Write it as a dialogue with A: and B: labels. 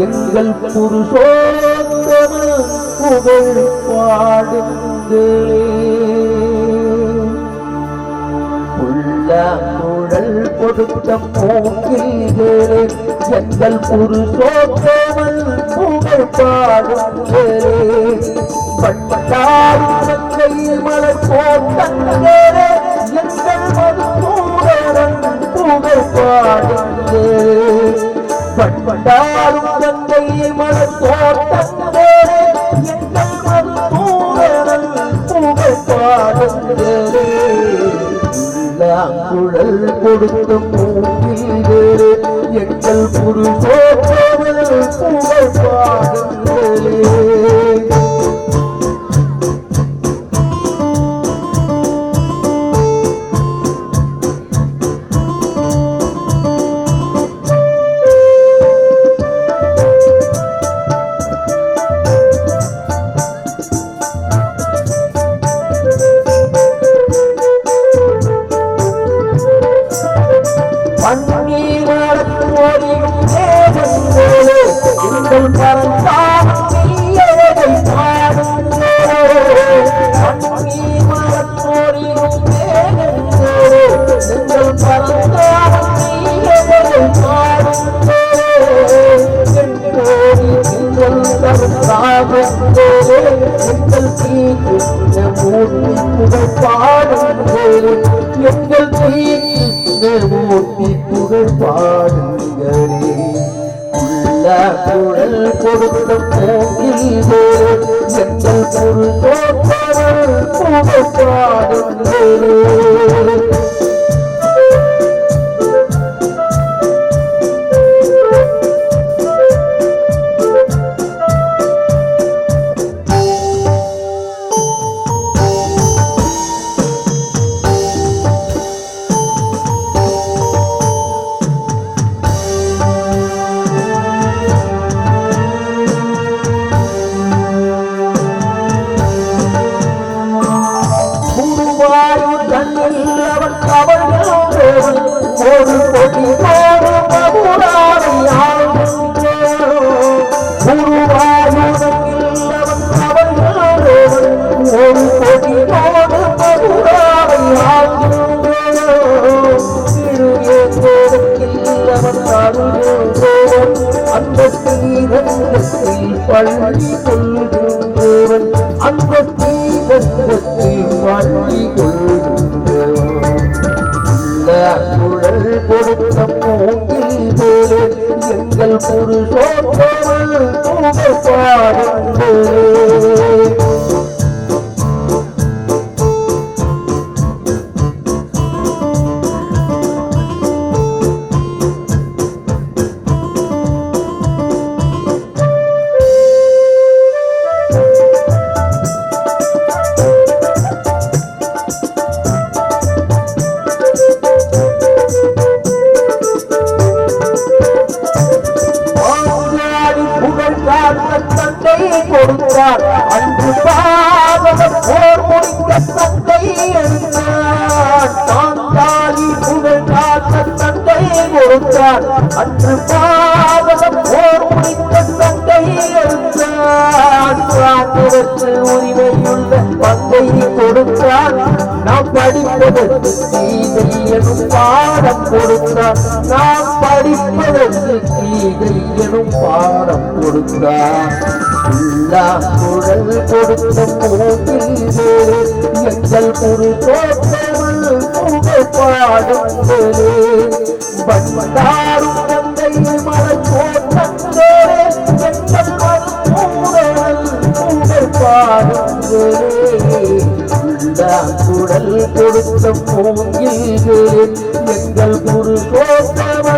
A: எங்கள் புருஷோத்தம புகழ் பாடுங்களே. உள்ளங்குழல் கொடுத்த மூங்கில்களே எங்கள் புருஷோத்தமன் புகழ் பாடுங்களே. பட்டாரும் கையில் மலர் போட்டங்களே எங்கள் மதுசூதனன் புகழ் பாடுங்களே. பட்டாரும் கையில் மலர் போட்டங்களே எங்கள் மதுசூதனன் புகழ் பாடுங்களே. குழல் கொடுத்த மூங்கில்களே எங்கள் புருஷோத்தமன் புகழ் பாடுங்களே. புகழ் பாடுங்களே. உள்ளங்குழல் கொடுத்த மூங்கில்களே எங்கள் புருஷோத்தமன் புகழ் பாடுங்களே. அந்த தீரத்தில் பள்ளி கொள்கின்றவன் அந்த தீரத்தில் பள்ளி கொள்கின்றவன். குழல் கொடுத்த மூங்கில்களே எங்கள் புருஷோத்தமன் புகழ் பாடுங்களே. கொடுத்தார் அன்று பாவம் போர் முடிக்க தந்தை எழுந்தார். தாந்தாலி புகழ் காத்த தந்தை கொடுத்தார் அன்று பாவம் போர் முடிக்க தந்தை எழுந்தார். உரிமையுள்ள பங்கை கொடுத்தார். நாம் படிப்பதற்கு கீதை எனும் பாடம் கொடுத்தார். நாம் படிப்பதற்கு கீதை எனும் பாடம் கொடுத்தார். குழல் கொடுத்த மூங்கில்களே எங்கள் புருஷோத்தமன் புகழ் பாடுங்களே. பண்டாரும் தந்தையில் மலர் போட்டங்களே எங்கள் மதுசூதனன் புகழ் பாடுங்களே. குழல் கொடுத்த மூங்கில்களே எங்கள் புருஷோத்தமன்